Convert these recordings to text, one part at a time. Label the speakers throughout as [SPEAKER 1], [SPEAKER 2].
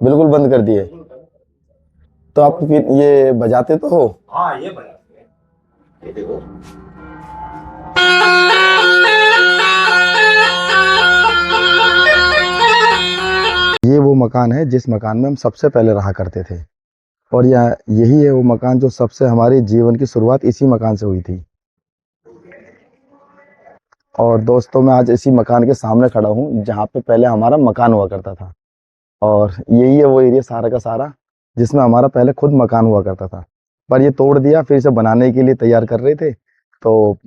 [SPEAKER 1] बिल्कुल बंद कर दिए। तो आप फिर ये बजाते तो हो?
[SPEAKER 2] हाँ ये बजाते हैं। ये देखो
[SPEAKER 1] ये वो मकान है जिस मकान में हम सबसे पहले रहा करते थे, और यही है वो मकान जो सबसे हमारे जीवन की शुरुआत इसी मकान से हुई थी। और दोस्तों मैं आज इसी मकान के सामने खड़ा हूँ जहाँ पे पहले हमारा मकान हुआ करता था, और यही है वो एरिया सारा का सारा जिसमें हमारा पहले खुद मकान हुआ करता था। पर ये तोड़ दिया, फिर इसे बनाने के लिए तैयार कर रहे थे, तो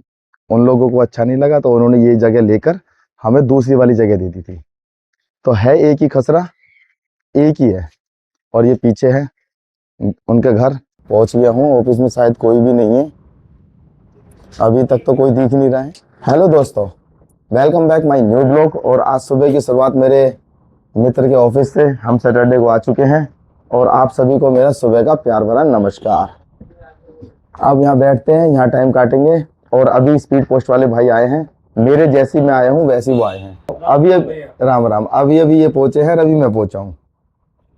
[SPEAKER 1] उन लोगों को अच्छा नहीं लगा, तो उन्होंने ये जगह लेकर हमें दूसरी वाली जगह दे दी थी। तो है एक ही खसरा, एक ही है। और ये पीछे है उनके घर। पहुंच गया हूँ, ऑफिस में शायद कोई भी नहीं है, अभी तक तो कोई दिख नहीं रहा है। हेलो दोस्तों, welcome back my new blog. और आज सुबह की शुरुआत मेरे मित्र के ऑफिस से, हम सैटरडे को आ चुके हैं, और आप सभी को मेरा सुबह का प्यार भरा नमस्कार। अब यहाँ बैठते हैं, यहाँ टाइम काटेंगे। और अभी स्पीड पोस्ट वाले भाई आए हैं, मेरे जैसी मैं आया हूँ वैसी वो आए हैं। अभी राम राम, अभी ये पहुंचे हैं, अभी मैं पहुंचा हूँ।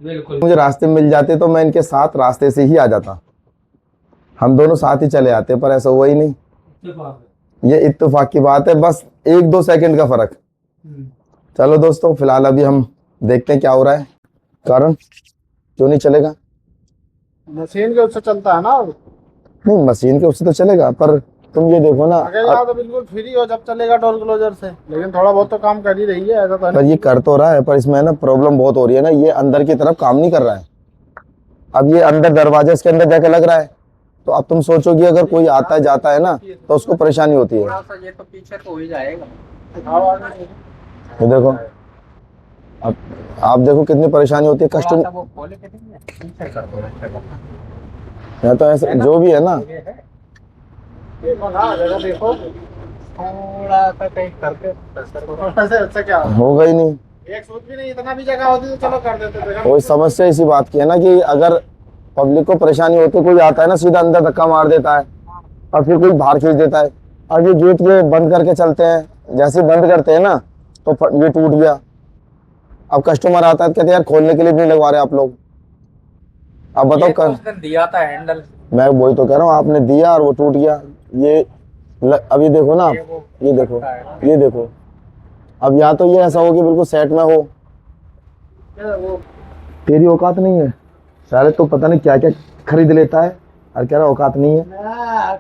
[SPEAKER 1] मुझे रास्ते में मिल जाते तो मैं इनके साथ रास्ते से ही आ जाता, हम दोनों साथ ही चले आते, पर ऐसा हुआ ही नहीं। ये इत्तेफाक की बात है, बस 1-2 सेकंड का फर्क। चलो दोस्तों, फिलहाल अभी हम देखते हैं क्या हो रहा है। कारण क्यों नहीं चलेगा?
[SPEAKER 3] मशीन के उससे चलता है ना।
[SPEAKER 1] नहीं, मशीन के उससे तो चलेगा, पर तुम ये देखो ना,
[SPEAKER 3] अगर यहाँ तो बिल्कुल फ्री हो जब चलेगा डोर क्लोजर से, लेकिन थोड़ा बहुत तो काम कर ही रही है, ऐसा तो
[SPEAKER 1] पर ये कर तो रहा है, पर इसमें ना प्रॉब्लम बहुत हो रही है ना, ये अंदर की तरफ काम नहीं कर रहा है। अब ये अंदर दरवाजे इसके अंदर जाके लग रहा है, तो अब तुम सोचो कि अगर कोई आता है जाता है ना तो उसको परेशानी होती है।
[SPEAKER 3] ये तो पीछे तो हो ही जाएगा।
[SPEAKER 1] ये देखो, अब आप देखो कितनी परेशानी होती है कस्टमर। या तो ऐसे जो भी है ना,
[SPEAKER 3] देखो थोड़ा सा कहीं करके अच्छा क्या
[SPEAKER 1] होगा ही नहीं।
[SPEAKER 3] एक सूट भी नहीं, इतना भी जगह होती तो चलो कर देते थे।
[SPEAKER 1] कोई समस्या इसी बात की है ना कि अगर पब्लिक को परेशानी होती है, कोई आता है ना सीधा अंदर धक्का मार देता है और फिर कोई बाहर खींच देता है। और ये गेट ये बंद करके चलते हैं, जैसे बंद करते हैं ना तो ये टूट गया। अब कस्टमर आता है, कहते हैं यार खोलने के लिए नहीं लगवा रहे आप लोग। अब बताओ
[SPEAKER 3] उसने दिया था हैंडल,
[SPEAKER 1] मैं वही तो कह रहा हूँ, आपने दिया और वो टूट गया। ये अब ये देखो ना, ये देखो, ये देखो। अब या तो ये ऐसा हो कि बिल्कुल सेट में हो, तेरी औकात नहीं है सारे, तो पता नहीं क्या क्या खरीद लेता है और कह रहा औकात नहीं है।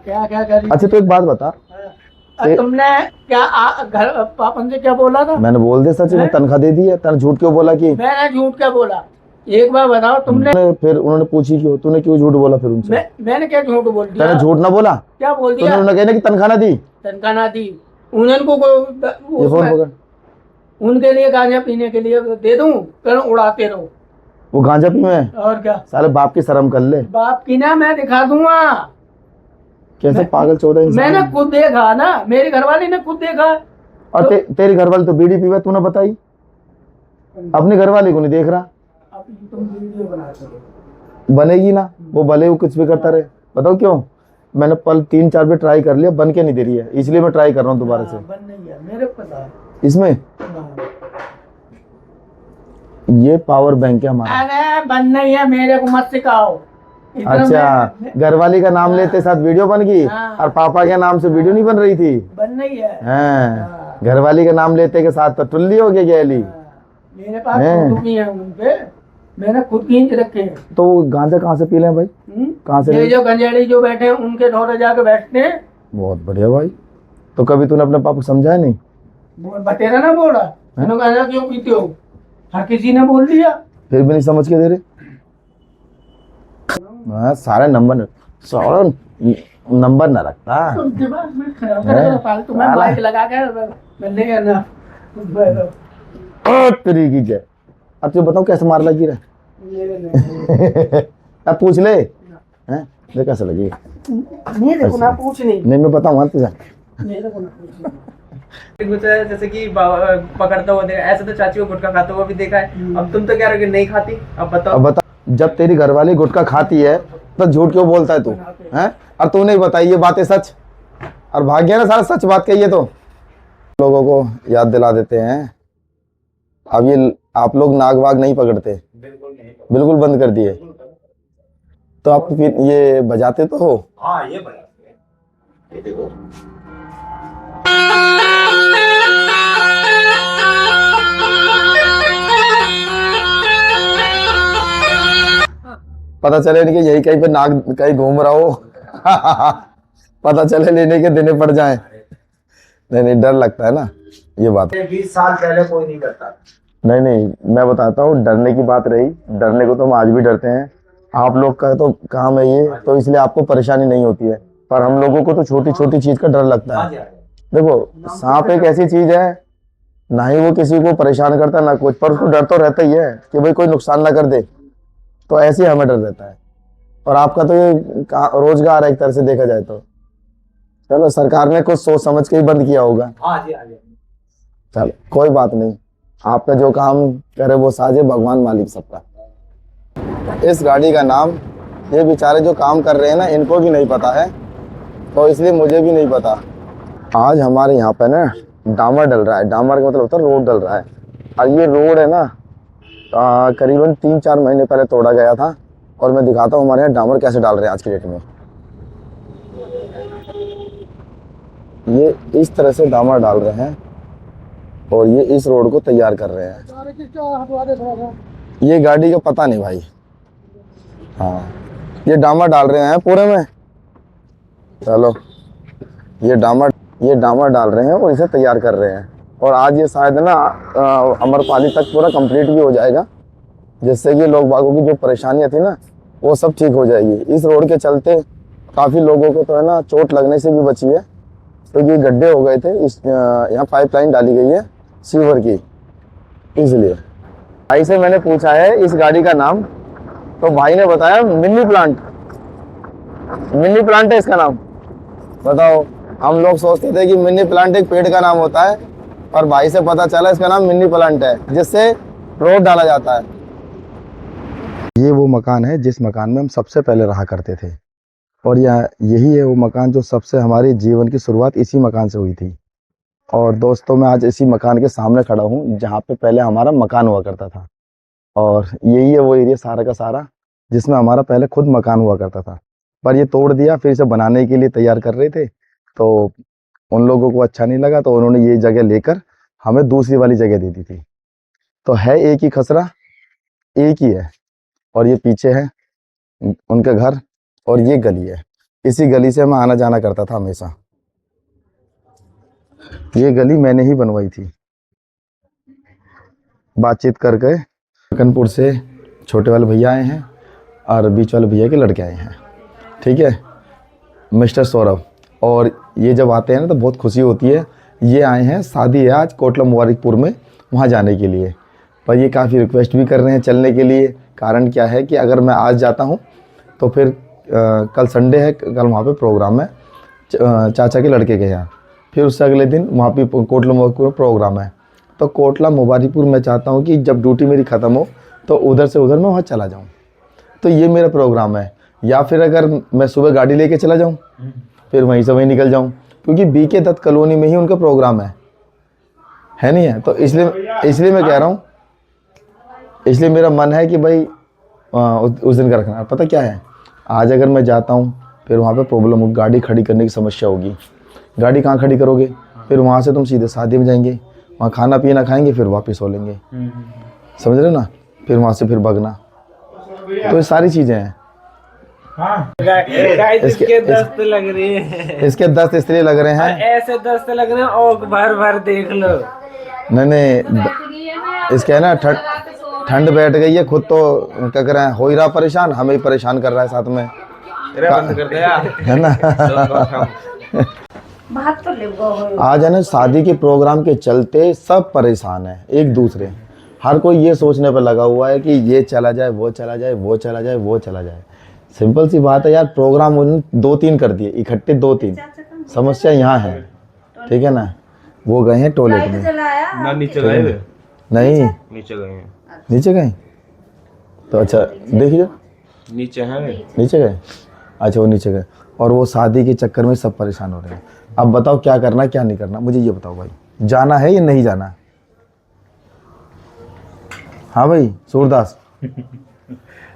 [SPEAKER 3] क्या क्या कर।
[SPEAKER 1] अच्छा तो एक बात बता,
[SPEAKER 3] तुमने क्या घर पापन से क्या बोला था?
[SPEAKER 1] मैंने बोल दिया सच में, तनख्वाह दे दी है, तन झूठ क्यों बोला? कि
[SPEAKER 3] मैंने झूठ क्या बोला? एक बार बताओ तुमने।
[SPEAKER 1] फिर उन्होंने पूछी क्यों, तूने क्यों झूठ बोला फिर उनसे?
[SPEAKER 3] मैंने क्या झूठ बोल दिया?
[SPEAKER 1] तूने झूठ ना बोला?
[SPEAKER 3] क्या बोल
[SPEAKER 1] तो
[SPEAKER 3] दिया?
[SPEAKER 1] उन्होंने कहना कि तनख्वाह ना दी।
[SPEAKER 3] तनख्वाह ना दी, उन्होंने
[SPEAKER 1] ये फोन पकड़,
[SPEAKER 3] उनके लिए गांजा पीने के लिए दे दूं, फिर उड़ाते रहो।
[SPEAKER 1] वो गांजा पी में?
[SPEAKER 3] और क्या?
[SPEAKER 1] साले बाप की शर्म कर ले।
[SPEAKER 3] बाप की ना, मैं दिखा दूंगा
[SPEAKER 1] कैसे पागल चौदह इंसान।
[SPEAKER 3] मैंने खुद देखा ना, मेरी घरवाली ने खुद देखा।
[SPEAKER 1] और तेरी घरवाली तो बीड़ी पीवा, तूने बताई, अपनी घरवाली को नहीं देख रहा।
[SPEAKER 3] तुम वीडियो बनाते हो,
[SPEAKER 1] बनेगी ना वो, भले वो कुछ भी करता रहे। बताओ क्यों? मैंने 3-4 बार ट्राई कर लिया, बन के नहीं दे रही है, इसलिए मैं ट्राई कर रहा हूँ दोबारा से।
[SPEAKER 3] बन नहीं है, मेरे को पता है
[SPEAKER 1] इसमें ये पावर बैंक है हमारा।
[SPEAKER 3] अरे बन नहीं है, मेरे को मत सिखाओ।
[SPEAKER 1] अच्छा, घरवाली का नाम लेते साथ वीडियो बन गई, और पापा के नाम से वीडियो नहीं बन रही थी।
[SPEAKER 3] बन नहीं है।
[SPEAKER 1] हाँ, घरवाली का नाम लेते के साथ तो टुल्ली हो गई गैली।
[SPEAKER 3] मेरे पास फोटो भी है उनपे, मैंने खुद खींच रखे हैं।
[SPEAKER 1] तो गांजा कहाँ से पी लें भाई? कहाँ से?
[SPEAKER 3] ये जो गंजेड़ी जो बैठे हैं उनके ढोरे जाके बैठते हैं।
[SPEAKER 1] बहुत बढ़िया भाई। तो कभी तूने अपने पापा को समझाया नहीं?
[SPEAKER 3] बतेरा ना बोला, गांजा क्यों पीते हो, हर किसी ने बोल दिया,
[SPEAKER 1] फिर भी नहीं समझ के दे रहे। सारे नंबर न रखता।
[SPEAKER 3] दिमाग में खराब है, फालतू में बाइक लगा कर मिलने का ना
[SPEAKER 1] तरीकी है। अब तू बताओ कैसे मार लगी रहा। अब पूछ ले, हैं देख कैसे लगी।
[SPEAKER 3] नहीं देखो ना, पूछ नहीं
[SPEAKER 1] मैं बताऊँ तुझे।
[SPEAKER 3] मेरे को ना पूछ।
[SPEAKER 4] जैसे कि पकड़ता हुआ देखा, ऐसे तो चाची को गुटखा खाता हुआ भी देखा है। अब तुम तो कह रहे हो कि नहीं खाती, अब बताओ।
[SPEAKER 1] अब बता, जब तेरी घरवाली गुटखा खाती है तो झूठ क्यों बोलता है तू? हैं? और तूने बताई ये बातें सच, और भाग गया ना सारा सच बात कही है। तो लोगों को याद दिला देते हैं। अब ये आप लोग नाग वाग नहीं पकड़ते, बिल्कुल बंद कर दिए। तो आप फिर ये बजाते तो हो?
[SPEAKER 2] हाँ ये बजाते हैं, ये देखो।
[SPEAKER 1] पता चले नहीं कि यही कहीं पे नाक कहीं घूम रहा हो। पता चले लेने के देने पड़ जाए। नहीं नहीं, डर लगता है ना, ये बात।
[SPEAKER 2] 20 साल पहले कोई नहीं करता।
[SPEAKER 1] नहीं नहीं, मैं बताता हूँ, डरने की बात रही, डरने को तो हम आज भी डरते हैं। आप लोग का तो काम है ये, तो इसलिए आपको परेशानी नहीं होती है, पर हम लोगों को तो छोटी छोटी चीज का डर लगता
[SPEAKER 2] हाँ
[SPEAKER 1] है।
[SPEAKER 2] जी, हाँ जी।
[SPEAKER 1] देखो, सांप एक ऐसी चीज है, ना ही वो किसी को परेशान करता ना कुछ, पर उसको डर तो रहता ही है कि भाई कोई नुकसान ना कर दे, तो ऐसे ही हमें डर रहता है। और आपका तो ये रोजगार है एक तरह से देखा जाए तो। चलो, सरकार ने कुछ सोच समझ के ही बंद किया होगा।
[SPEAKER 2] हाँ जी, हाँ जी।
[SPEAKER 1] चलो कोई बात नहीं, आपका जो काम करे वो साझे, भगवान मालिक सबका। इस गाड़ी का नाम, ये बेचारे जो काम कर रहे हैं ना, इनको भी नहीं पता है, तो इसलिए मुझे भी नहीं पता। आज हमारे यहाँ पे ना डामर डल रहा है। डामर का मतलब होता है रोड डल रहा है। और ये रोड है ना, करीबन 3-4 महीने पहले तोड़ा गया था। और मैं दिखाता हूँ हमारे यहाँ डामर कैसे डाल रहे हैं आज की डेट में। ये इस तरह से डामर डाल रहे हैं और ये इस रोड को तैयार कर रहे हैं। ये गाड़ी का पता नहीं भाई। हाँ, ये डामर डाल रहे हैं पूरे में। चलो, ये डामर डाल रहे हैं और इसे तैयार कर रहे हैं। और आज ये शायद ना अमरपाली तक पूरा कंप्लीट भी हो जाएगा, जिससे कि लोग बागों की जो परेशानियां थी ना, वो सब ठीक हो जाएगी। इस रोड के चलते काफ़ी लोगों को तो है ना चोट लगने से भी बची है, क्योंकि गड्ढे हो गए थे। इस यहाँ पाइपलाइन डाली गई है सीवर की, इसलिए। भाई से मैंने पूछा है इस गाड़ी का नाम, तो भाई ने बताया मिनी प्लांट। मिनी प्लांट है इसका नाम। बताओ, हम लोग सोचते थे कि मिनी प्लांट एक पेड़ का नाम होता है, पर भाई से पता चला इसका नाम मिनी प्लांट है, जिससे रोड डाला जाता है। ये वो मकान है जिस मकान में हम सबसे पहले रहा करते थे, और यही है वो मकान जो सबसे हमारे जीवन की शुरुआत इसी मकान से हुई थी। और दोस्तों, मैं आज इसी मकान के सामने खड़ा हूँ जहाँ पे पहले हमारा मकान हुआ करता था। और यही है वो एरिया सारा का सारा जिसमें हमारा पहले खुद मकान हुआ करता था, पर ये तोड़ दिया, फिर इसे बनाने के लिए तैयार कर रहे थे। तो उन लोगों को अच्छा नहीं लगा, तो उन्होंने ये जगह लेकर हमें दूसरी वाली जगह दे दी थी। तो है एक ही खसरा, एक ही है। और ये पीछे है उनका घर, और ये गली है। इसी गली से मैं आना जाना करता था हमेशा। ये गली मैंने ही बनवाई थी। बातचीत करके कनपुर से छोटे वाले भैया आए हैं और बीच वाले भैया के लड़के आए हैं, ठीक है, मिस्टर सौरभ। और ये जब आते हैं ना तो बहुत खुशी होती है। ये आए हैं, शादी है आज कोटला मुबारकपुर में, वहाँ जाने के लिए। पर ये काफ़ी रिक्वेस्ट भी कर रहे हैं चलने के लिए। कारण क्या है कि अगर मैं आज जाता हूँ तो फिर कल संडे है, कल वहाँ पे प्रोग्राम है चाचा के लड़के के यहाँ। फिर उससे अगले दिन वहाँ पे कोटला मुबारकपुर में प्रोग्राम है। तो कोटला मुबारकपुर मैं चाहता हूँ कि जब ड्यूटी मेरी ख़त्म हो तो उधर से उधर मैं वहाँ चला जाऊँ। तो ये मेरा प्रोग्राम है। या फिर अगर मैं सुबह गाड़ी लेके चला जाऊँ, फिर वहीं से वहीं निकल जाऊँ, क्योंकि बीके दत्त कॉलोनी में ही उनका प्रोग्राम है नहीं है। तो इसलिए मैं कह रहा हूँ, इसलिए मेरा मन है कि भाई उस दिन का रखना। पता क्या है, आज अगर मैं जाता हूँ फिर वहाँ पे प्रॉब्लम होगी, गाड़ी खड़ी करने की समस्या होगी। गाड़ी कहाँ खड़ी करोगे? फिर वहाँ से तुम सीधे शादी में जाएंगे, वहाँ खाना पीना खाएंगे, फिर वापस हो लेंगे, समझ रहे ना? फिर वहाँ से फिर भगना। तो ये सारी चीज़ें हैं।
[SPEAKER 4] इसके दस्त लग रही है,
[SPEAKER 1] इसके दस्त इसलिए लग रहे हैं,
[SPEAKER 4] ऐसे दस्त लग रहे हैं और भर भर देख लो।
[SPEAKER 1] नहीं, इसके है ना ठंड बैठ गई है। खुद तो क्या कर रहे हैं, हो ही रहा परेशान, हमें ही परेशान कर रहा है साथ में,
[SPEAKER 2] बंद कर दिया
[SPEAKER 1] है ना। आज है ना शादी के प्रोग्राम के चलते सब परेशान है एक दूसरे। हर कोई ये सोचने पर लगा हुआ है कि ये चला जाए, वो चला जाए, वो चला जाए, वो चला जाए। सिंपल सी बात है यार, प्रोग्राम उन्होंने 2-3 कर दिए इकट्ठे, 2-3। समस्या यहाँ है, ठीक है ना। वो गए हैं टॉयलेट में,
[SPEAKER 2] ना नीचे गए,
[SPEAKER 1] नहीं
[SPEAKER 2] नीचे गए हैं,
[SPEAKER 1] नीचे गए तो अच्छा देखिए,
[SPEAKER 2] नीचे हैं,
[SPEAKER 1] नीचे गए, अच्छा वो नीचे गए। और वो शादी के चक्कर में सब परेशान हो रहे हैं। अब बताओ क्या करना क्या नहीं करना, मुझे ये बताओ भाई, जाना है या नहीं जाना? हाँ भाई सूरदास,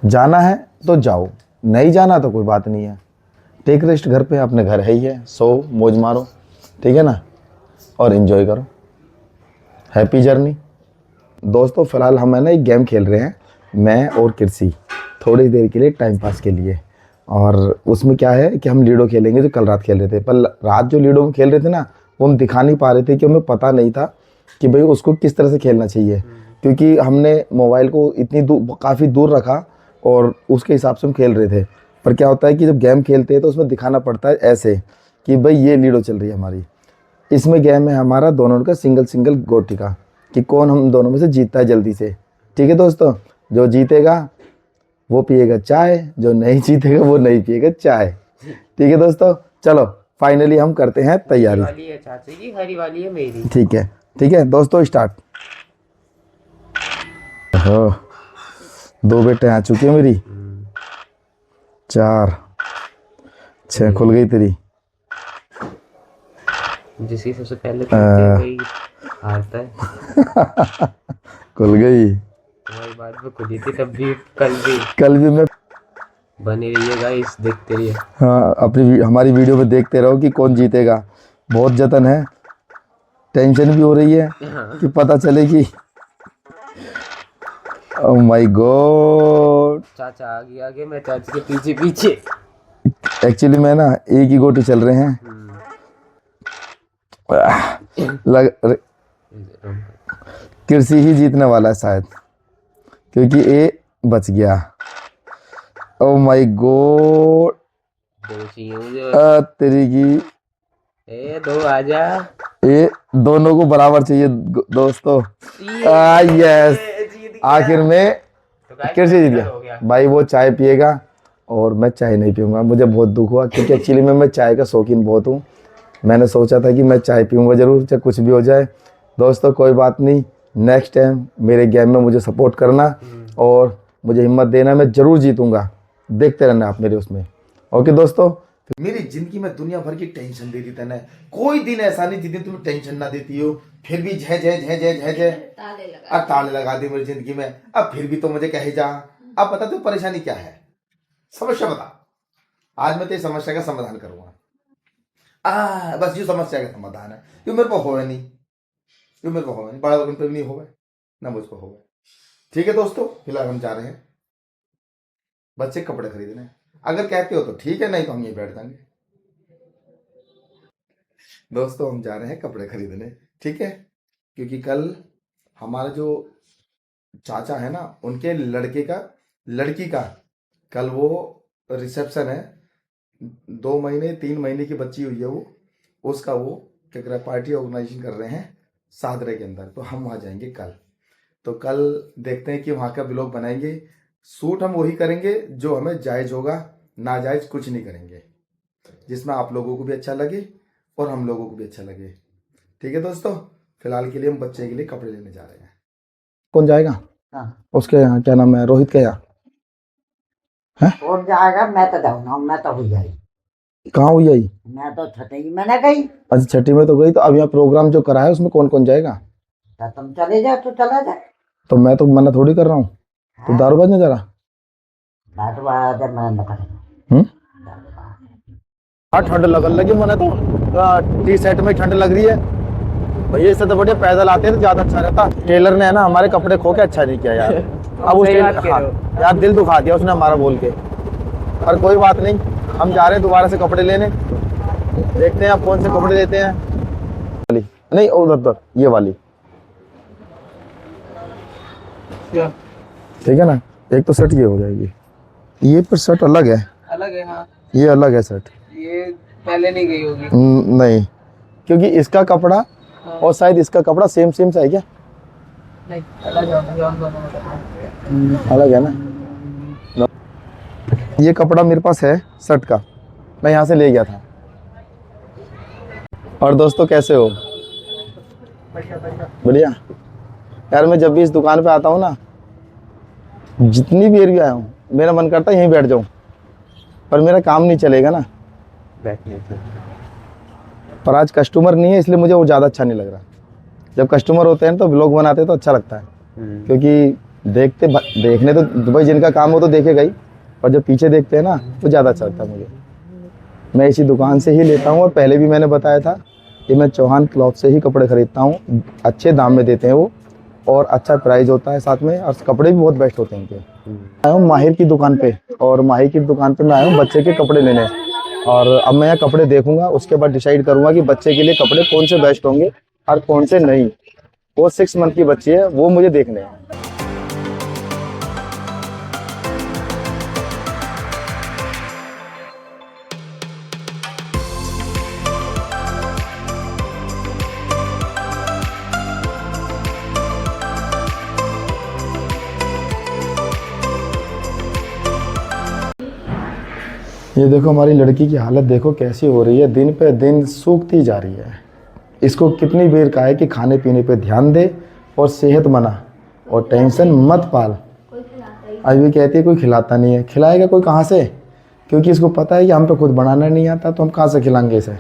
[SPEAKER 1] जाना है तो जाओ, नहीं जाना तो कोई बात नहीं है, टेक रेस्ट घर पे, अपने घर है ही है, सो मौज मारो, ठीक है ना, और एंजॉय करो, हैप्पी जर्नी। दोस्तों फिलहाल हम है ना एक गेम खेल रहे हैं, मैं और कृषि, थोड़ी देर के लिए टाइम पास के लिए। और उसमें क्या है कि हम लूडो खेलेंगे, जो कल रात खेल रहे थे, पर रात जो लूडो में खेल रहे थे ना, वो हम दिखा नहीं पा रहे थे कि हमें पता नहीं था कि भाई उसको किस तरह से खेलना चाहिए, क्योंकि हमने मोबाइल को इतनी दूर, काफ़ी दूर रखा और उसके हिसाब से हम खेल रहे थे। पर क्या होता है कि जब गेम खेलते हैं तो उसमें दिखाना पड़ता है ऐसे कि भाई ये लूडो चल रही है हमारी। इसमें गेम है हमारा दोनों का सिंगल सिंगल गोटी का, कि कौन हम दोनों में से जीतता है जल्दी से, ठीक है दोस्तों। जो जीतेगा वो पिएगा चाय, जो नहीं जीतेगा वो नहीं पिएगा चाय, ठीक है दोस्तों। चलो फाइनली हम करते हैं तैयारी।
[SPEAKER 4] वाली है चाची की, हरी वाली है मेरी।
[SPEAKER 1] ठीक है दोस्तों, स्टार्ट। हो 2 बेटे आ चुकी है मेरी, 4 6 खुल गई तेरी।
[SPEAKER 4] जिसकी सबसे पहले वही हारता है।
[SPEAKER 1] खुल गई।
[SPEAKER 4] तुम्हारी बात में खुली थी तब भी, कल भी
[SPEAKER 1] मैं
[SPEAKER 4] बनी रहिए गाइस, देखते रहिए।
[SPEAKER 1] हाँ, हमारी वीडियो में देखते रहो कि कौन जीतेगा। बहुत जतन है, टेंशन भी हो रही है कि पता चले कि ओह माय गॉड।
[SPEAKER 4] चाचा आगे आगे, मैं चाची के पीछे पीछे।
[SPEAKER 1] एक्चुअली मैं ना एक ही गोटी चल रहे हैं, कृषि ही जीतने वाला है शायद, क्योंकि ए बच गया। ओह माय गॉड,
[SPEAKER 4] 2 चाहिए मुझे।
[SPEAKER 1] तेरी की
[SPEAKER 4] दो आजा।
[SPEAKER 1] ये दोनों को बराबर चाहिए दोस्तों। यस, आखिर में कृषि जीत गया। भाई वो चाय पिएगा और मैं चाय नहीं पीऊंगा। मुझे बहुत दुख हुआ, क्योंकि एक्चुअली मैं चाय का शौकीन बहुत हूँ। मैंने सोचा था कि मैं चाय पीऊंगा ज़रूर, चाहे कुछ भी हो जाए। दोस्तों कोई बात नहीं, नेक्स्ट टाइम मेरे गेम में मुझे सपोर्ट करना और मुझे हिम्मत देना, मैं ज़रूर जीतूंगा। देखते रहना आप मेरे उसमें। ओके दोस्तों।
[SPEAKER 5] मेरी जिंदगी में दुनिया भर की टेंशन दे दी तने, कोई दिन ऐसा नहीं जिस दिन तुम टेंशन ना देती हो, फिर भी झे झे झे झे झे झे अब ताले लगा दी मेरी जिंदगी में। अब फिर भी तो मुझे कहे जा, अब बता तू परेशानी क्या है, समस्या बता। आज मैं तेरी समस्या का समाधान करूंगा। बस ये समस्या का समाधान है, क्यों मेरे को हो नहीं, क्यों मेरे को हो नहीं, बड़ा लोगों पे नहीं हो ना मुझको हो। ठीक है दोस्तों, फिलहाल हम जा रहे हैं बच्चे कपड़े खरीदने। अगर कहते हो तो ठीक है, नहीं तो हम यहीं बैठ जाएंगे। दोस्तों हम जा रहे हैं कपड़े खरीदने, ठीक है, क्योंकि कल हमारा जो चाचा है ना, उनके लड़की का कल वो रिसेप्शन है। 2 महीने 3 महीने की बच्ची हुई है वो, उसका वो क्या कह रहा है, पार्टी ऑर्गेनाइजेशन कर रहे हैं सादरे के अंदर। तो हम वहाँ जाएंगे कल। तो कल देखते हैं कि वहाँ का ब्लॉग बनाएंगे। शूट हम वही करेंगे जो हमें जायज़ होगा, नाजायज़ कुछ नहीं करेंगे, जिसमें आप लोगों को भी अच्छा लगे और हम लोगों को भी अच्छा लगे। ठीक है दोस्तों, फिलहाल के लिए हम बच्चे के लिए कपड़े लेने जा रहे हैं।
[SPEAKER 1] कौन जाएगा? उसके यहाँ क्या नाम है, रोहित के यहाँ है?
[SPEAKER 6] और जाएगा, मैं तो जाऊंगा, मैं तो हुई आई।
[SPEAKER 1] कहाँ हुई आई?
[SPEAKER 6] मैं तो छठी में ना गई।
[SPEAKER 1] अच्छा छठी में तो गई। तो अब यहाँ प्रोग्राम जो करा है उसमें कौन कौन जाएगा?
[SPEAKER 6] तो तुम चले जाओ तो चला जाए।
[SPEAKER 1] तो मैं तो मना थोड़ी कर रहा हूँ। तो दारू बजने जा रहा? ठंड लगन लगी मैंने तो टी शर्ट में ठंड लग रही है भैया। इससे तो बढ़िया पैदल आते हैं तो ज्यादा अच्छा रहता। टेलर ने है ना हमारे कपड़े खो के अच्छा नहीं किया यार। अब उस यार दिल दुखा दिया उसने हमारा बोल के। पर कोई बात नहीं, हम जा रहे हैं दोबारा से कपड़े लेने। देखते हैं आप कौन से कपड़े लेते हैं। नहीं उधर ये वाली, ठीक है ना। एक तो शर्ट ये हो जाएगी, ये पर शर्ट अलग है।
[SPEAKER 4] अलग है हाँ,
[SPEAKER 1] ये अलग है शर्ट।
[SPEAKER 4] ये पहले नहीं गई होगी।
[SPEAKER 1] नहीं, क्योंकि इसका कपड़ा और शायद इसका कपड़ा सेम सा है क्या?
[SPEAKER 4] नहीं अलग है,
[SPEAKER 1] अलग है ना। ये कपड़ा मेरे पास है शर्ट का, मैं यहाँ से ले गया था। और दोस्तों कैसे हो? बढ़िया यार। मैं जब भी इस दुकान पे आता हूँ ना, जितनी भी एरिया आया हूँ, मेरा मन करता है यहीं बैठ जाऊँ, पर मेरा काम नहीं चलेगा ना
[SPEAKER 4] बैठने से।
[SPEAKER 1] पर आज कस्टमर नहीं है, इसलिए मुझे वो ज़्यादा अच्छा नहीं लग रहा। जब कस्टमर होते हैं तो व्लॉग बनाते हैं तो अच्छा लगता है, क्योंकि देखने तो भाई जिनका काम हो तो देखेगा ही, पर जो पीछे देखते हैं ना वो ज़्यादा अच्छा लगता है मुझे। मैं इसी दुकान से ही लेता हूँ और पहले भी मैंने बताया था कि मैं चौहान क्लॉथ से ही कपड़े ख़रीदता हूँ। अच्छे दाम में देते हैं वो और अच्छा प्राइस होता है साथ में, और कपड़े भी बहुत बेस्ट होते हैं इनके। आया हूँ माहिर की दुकान पे, और माहिर की दुकान पे मैं आया हूँ बच्चे के कपड़े लेने, और अब मैं यहाँ कपड़े देखूंगा, उसके बाद डिसाइड करूंगा कि बच्चे के लिए कपड़े कौन से बेस्ट होंगे और कौन से नहीं। वो 6 मंथ की बच्ची है, वो मुझे देखने हैं। ये देखो हमारी लड़की की हालत देखो कैसी हो रही है, दिन पे दिन सूखती जा रही है। इसको कितनी देर कहा है कि खाने पीने पे ध्यान दे और सेहत बना और टेंशन मत पाल। अभी कहती है कोई खिलाता नहीं है। खिलाएगा कोई कहाँ से, क्योंकि इसको पता है कि हम पे खुद बनाना नहीं आता, तो हम कहाँ से खिलाएंगे इसे।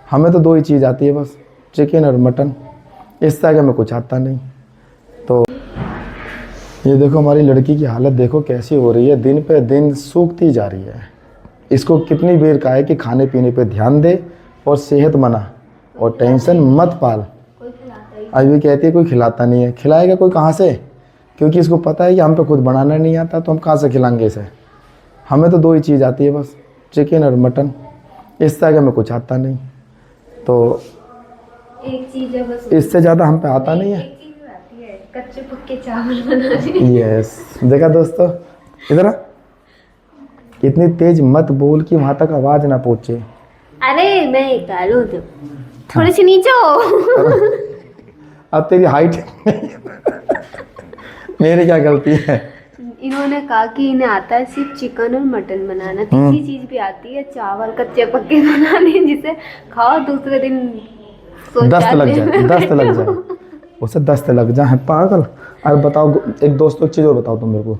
[SPEAKER 1] हमें तो 2 ही चीज़ आती है बस, चिकन और मटन, इस तरह का हमें कुछ आता नहीं। तो ये देखो हमारी लड़की की हालत देखो कैसी हो रही है, दिन पे दिन सूखती जा रही है। इसको कितनी देर कहा है कि खाने पीने पे ध्यान दे और सेहत बना और टेंशन मत पाल। अभी कहती है कोई खिलाता नहीं है। खिलाएगा कोई कहाँ से, क्योंकि इसको पता है कि हम पे खुद बनाना नहीं आता, तो हम कहाँ से खिलाएंगे इसे। हमें तो 2 ही चीज़ आती है बस, चिकन और मटन, इस तरह का हमें कुछ आता नहीं। तो
[SPEAKER 7] एक चीज है बस,
[SPEAKER 1] इससे ज़्यादा हम पे आता नहीं है।
[SPEAKER 7] एक चीज आती है, कच्चे पक्के चावल बनाने।
[SPEAKER 1] यस, देखा दोस्तों, इधर आ। इतनी तेज मत बोल कि वहाँ तक आवाज़ ना पहुँचे।
[SPEAKER 7] अरे मैं निकालू तो थोड़ी सी नीचे हो।
[SPEAKER 1] अब तेरी हाइट मेरी क्या गलती है।
[SPEAKER 7] इन्होंने कहा कि इन्हें आता है सिर्फ चिकन और मटन बनाना, तीसरी चीज भी आती है चावल कच्चे पक्के बनाने, जिसे खाओ दूसरे दिन सो
[SPEAKER 1] दस्त
[SPEAKER 7] जाते
[SPEAKER 1] लग जाए,
[SPEAKER 7] हैं।
[SPEAKER 1] दस्त लग जाए, उसे दस्त लग जाए पागल। अरे बताओ एक दोस्तों, एक चीज़ और बताओ तुम मेरे को,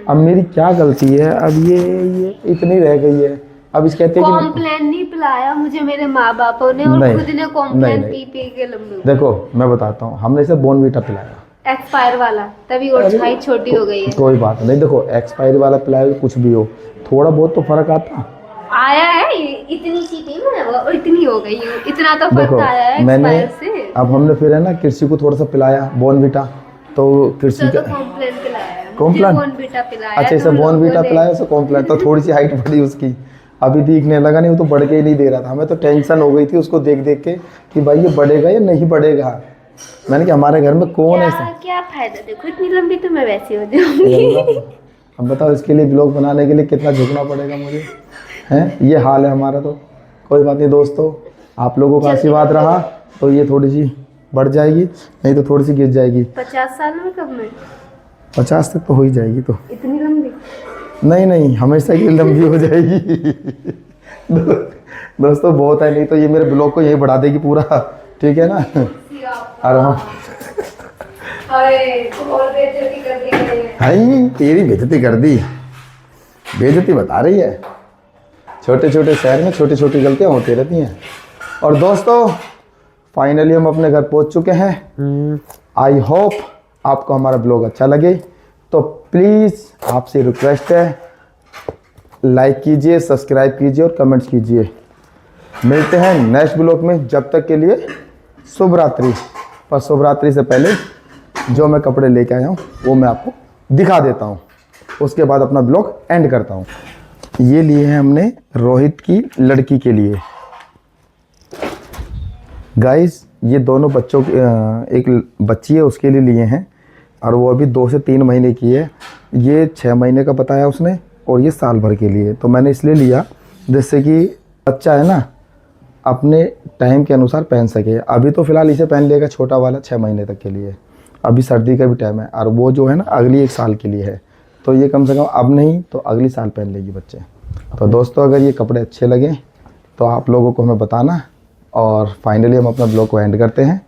[SPEAKER 1] अब मेरी क्या गलती है। अब ये इतनी रह गई है, अब इस कहते हैं कि
[SPEAKER 7] कॉम्प्लेन नहीं पिलाया मुझे मेरे माँ बापों ने, और
[SPEAKER 1] नहीं,
[SPEAKER 7] खुद ने कॉम्प्लेन
[SPEAKER 1] नहीं।
[SPEAKER 7] पी पी के लंबे।
[SPEAKER 1] देखो मैं बताता हूँ, हमने इसे बॉर्नवीटा पिलाया,
[SPEAKER 7] एक्सपायर वाला, तभी और छाई छोटी हो गई है।
[SPEAKER 1] कोई बात नहीं। देखो एक्सपायरी वाला पिलाया कुछ भी हो, थोड़ा बहुत तो फर्क आता
[SPEAKER 7] आया है। इतनी सी थी मैं और इतनी हो गई हूँ, इतना तो
[SPEAKER 1] देखो।
[SPEAKER 7] फर्क आया है
[SPEAKER 1] मैंने
[SPEAKER 7] एक्सपायर से।
[SPEAKER 1] अब हमने फिर है ना कृषि को थोड़ा सा पिलाया बॉर्नवीटा, तो कृषि
[SPEAKER 7] तो
[SPEAKER 1] का
[SPEAKER 7] कॉम्प्लेन पिलाया है,
[SPEAKER 1] कॉम्प्लान?
[SPEAKER 7] बॉर्नवीटा पिलाया।
[SPEAKER 1] अच्छा इसे
[SPEAKER 7] तुम
[SPEAKER 1] बॉर्नवीटा
[SPEAKER 7] लोगों ने।
[SPEAKER 1] पिलाया, उसे कॉम्प्लान, तो थोड़ी सी हाइट बढ़ी उसकी। अभी दिखने लगा नहीं, वो तो बढ़ के ही नहीं दे रहा था। हमें तो टेंशन हो गई थी उसको देख देख के कि भाई ये बढ़ेगा या नहीं बढ़ेगा। मैंने कहा हमारे घर में कौन है ऐसा।
[SPEAKER 7] क्या फायदा, देखो इतनी लंबी तो मैं वैसे हो जाऊंगी।
[SPEAKER 1] अब बताओ इसके लिए ब्लॉग बनाने के लिए कितना झुकना पड़ेगा मुझे, हैं। ये हाल है हमारा। तो कोई बात नहीं दोस्तों, आप लोगों का आशीर्वाद रहा तो ये थोड़ी सी बढ़ जाएगी, नहीं तो थोड़ी सी गिर जाएगी।
[SPEAKER 7] 50 साल में कब मैं
[SPEAKER 1] 50 तक तो हो ही जाएगी। तो
[SPEAKER 7] इतनी लंबी?
[SPEAKER 1] नहीं हमेशा की लंबी हो जाएगी। दोस्तों बहुत है, नहीं तो ये मेरे ब्लॉग को यही बढ़ा देगी पूरा, ठीक है ना। आराम। हाई तेरी बेइज्जती कर दी, बेइज्जती बता रही है। छोटे छोटे शहर में छोटी छोटी गलतियां होती रहती हैं। और दोस्तों फाइनली हम अपने घर पहुंच चुके हैं। आई होप आपको हमारा ब्लॉग अच्छा लगे, तो प्लीज़ आपसे रिक्वेस्ट है, लाइक कीजिए, सब्सक्राइब कीजिए और कमेंट्स कीजिए। मिलते हैं नेक्स्ट ब्लॉग में, जब तक के लिए शुभ रात्रि। पर शुभ रात्रि से पहले जो मैं कपड़े लेके आया हूँ वो मैं आपको दिखा देता हूँ, उसके बाद अपना ब्लॉग एंड करता हूँ। ये लिए हैं हमने रोहित की लड़की के लिए। गाइस ये दोनों बच्चों एक बच्ची है उसके लिए लिए हैं, और वो अभी 2 से 3 महीने की है। ये 6 महीने का बताया उसने, और ये साल भर के लिए। तो मैंने इसलिए लिया जिससे कि बच्चा है ना अपने टाइम के अनुसार पहन सके। अभी तो फ़िलहाल इसे पहन लेगा छोटा वाला 6 महीने तक के लिए, अभी सर्दी का भी टाइम है, और वो जो है ना अगली 1 साल के लिए है। तो ये कम से कम अब नहीं तो अगली साल पहन लेगी बच्चे। तो दोस्तों अगर ये कपड़े अच्छे लगे तो आप लोगों को हमें बताना, और फाइनली हम अपना ब्लॉग को एंड करते हैं।